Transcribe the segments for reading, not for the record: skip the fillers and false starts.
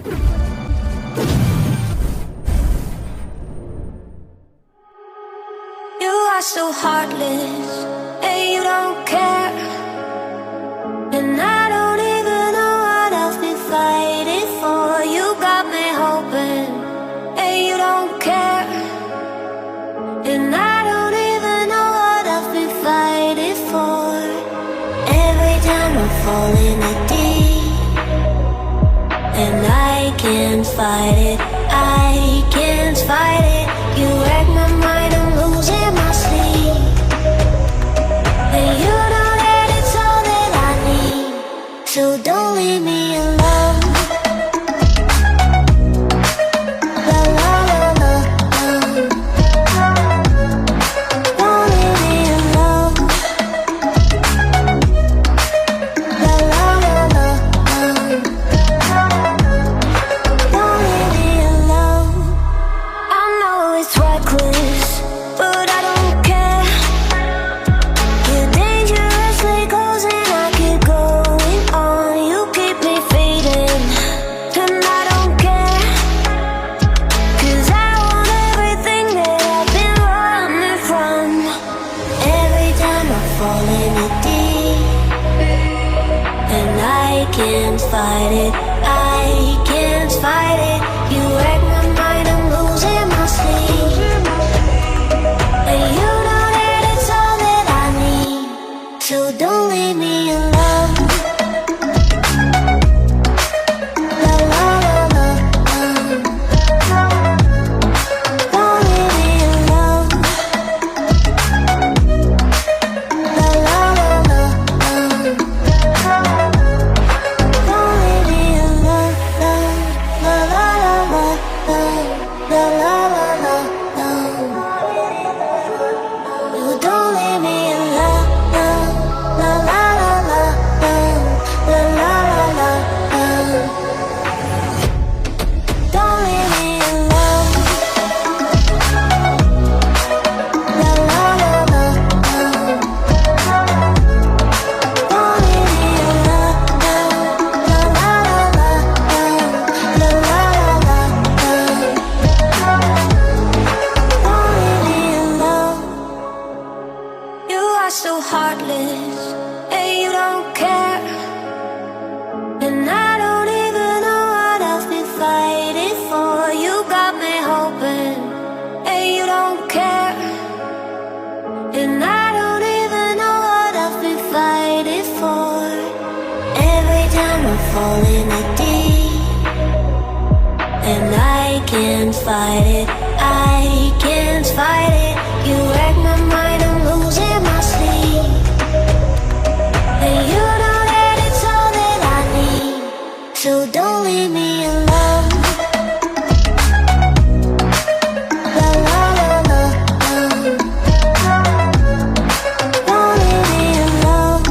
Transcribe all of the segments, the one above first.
You are so heartless, and you don't care. And I don't even know what I've been fighting for. You got me hoping, and you don't care. And I don't even know what I've been fighting for. Every time I fall in a deep, and I can't fight it, I can't fight it. You wreck my mind, I'm losing my sleep. And you know that it's all that I need, so don't leave me alone. La la la la, don't leave me alone. La la la la, don't leave me alone. I know it's reckless, but I don't care. You're dangerously close and I keep going on. You keep me fading, and I don't care. 'Cause I want everything that I've been running from. Every time I fall in it deep, and I can't fight it, I can't fight it. You wreck my mind, I'm losing my sleep. And you know that it's all that I need, so don't leave me alone. La la la la, don't leave me alone. La la la la, don't leave me alone. La la la la, la la la la, you don't leave me alone. La la la la, la la la la, don't leave me alone. La la la la, don't leave me alone. La la la la, la la la la, don't leave me alone. You are so heartless, and you don't care. And I don't even know what I've been fighting for. You got me hoping, and you don't care. And I don't even know what I've been fighting for. Every time I fall in a deep, and I can't fight it, I can't fight it. You wreck my mind, I'm losing my sleep. And you know that it's all that I need, so don't leave me alone. La la la la, don't leave me alone.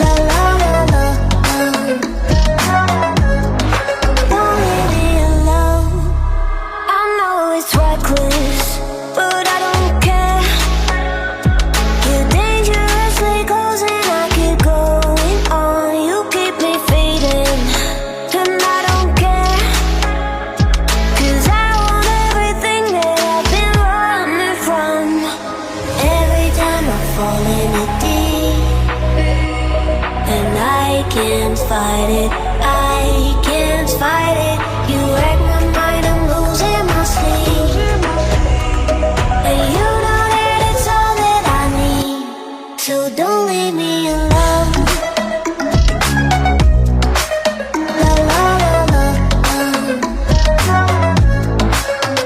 La la la la, don't leave me alone. I know it's reckless, but I don't care. You're dangerously close and I keep going on. You keep me fading, and I don't care. 'Cause I want everything that I've been running from. Every time I fall in it deep, and I can't fight it, I can't fight it. You wreck my mind, I'm losing my sleep. And you know that it's all that I need, so don't leave me alone. La la la la,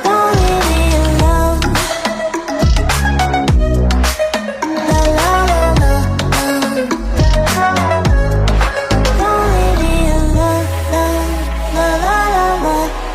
don't leave me alone. La la la la, don't leave me alone. La la la la.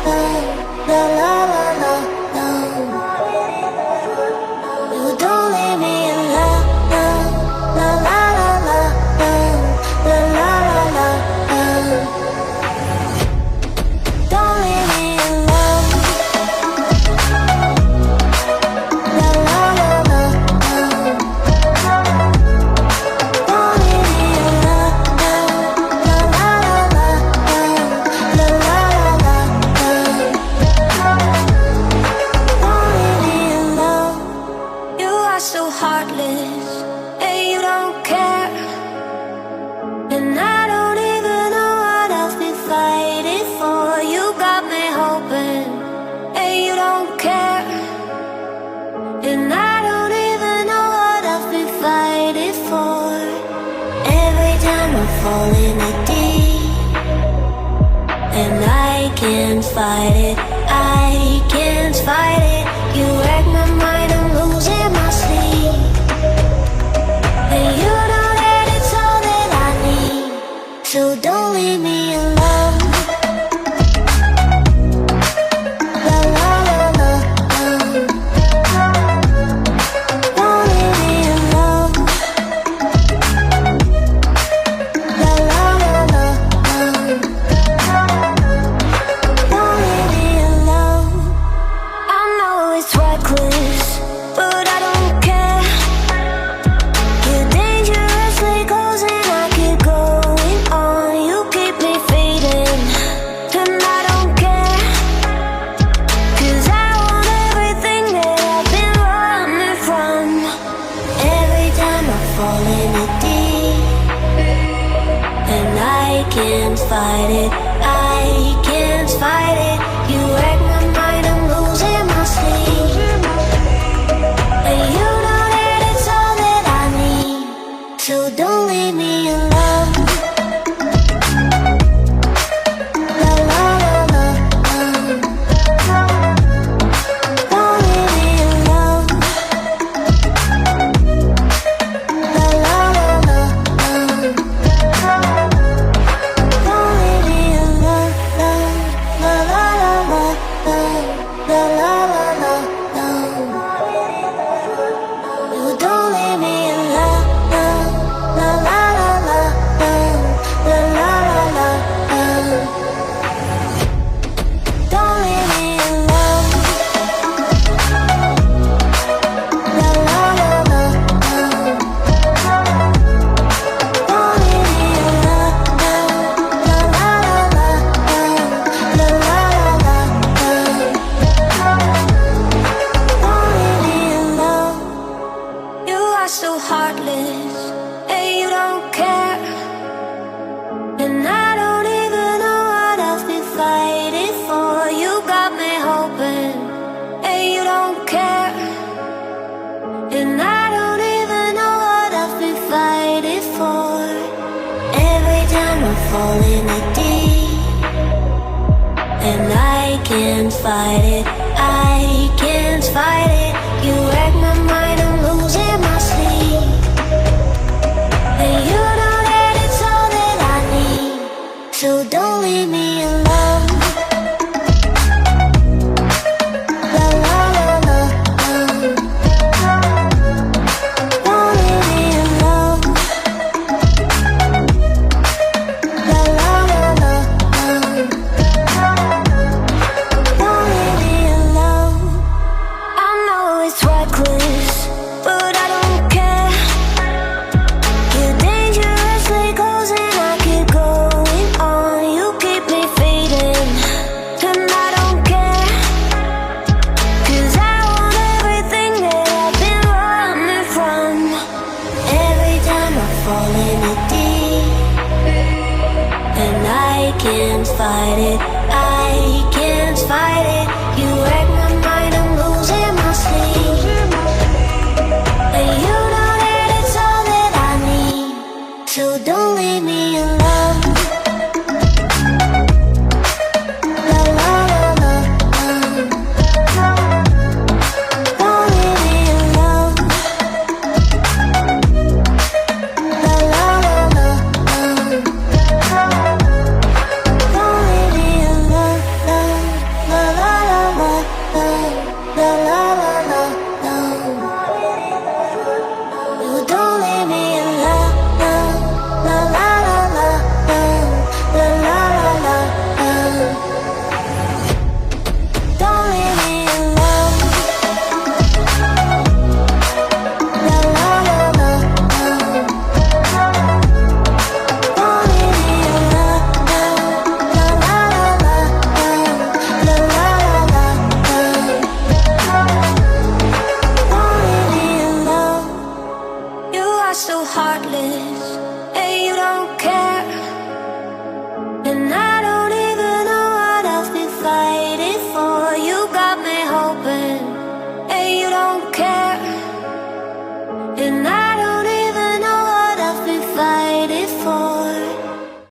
and I can't fight it. I can't fight it. You wreck my mind, I'm losing my sleep. And you know that it's all that I need, so don't leave me alone. La la la la, don't leave me alone. La la la la, don't leave me alone. I know it's reckless, but I don't care. You're dangerously close and I keep going on. You keep me fading, and I don't care, 'cause I want everything that I've been running from. Every time I fall in it deep, and I can't fight it. I can't fight it. You wreck my mind, I'm losing my sleep. And you know that it's all that I need, so don't leave me alone. La la la la, don't leave me alone. La la la la, don't leave me alone. La la la la, la la la la, you don't leave me alone. La la la la, la la la la, don't leave me alone. La la la la, don't leave me alone. La la la la, la la la la, don't leave me alone. You are so heartless, and you don't care. And I don't even know what I've been fighting for. You got me hoping, and you don't care. And I don't even know what I've been fighting for. Every time I fall in it deep, and I can't fight it. I can't fight it. You wreck my mind, I'm losing my sleep. And you know that it's all that I need, so don't leave me alone. La la la la, don't leave me alone. La la la la, don't leave me alone. I know it's reckless, but I don't care. You're dangerously close and I keep going on. You keep me fading, and I don't care, 'cause I want everything that I've been running from. Every time I fall in it deep, and I can't fight it. I can't fight it. You wreck my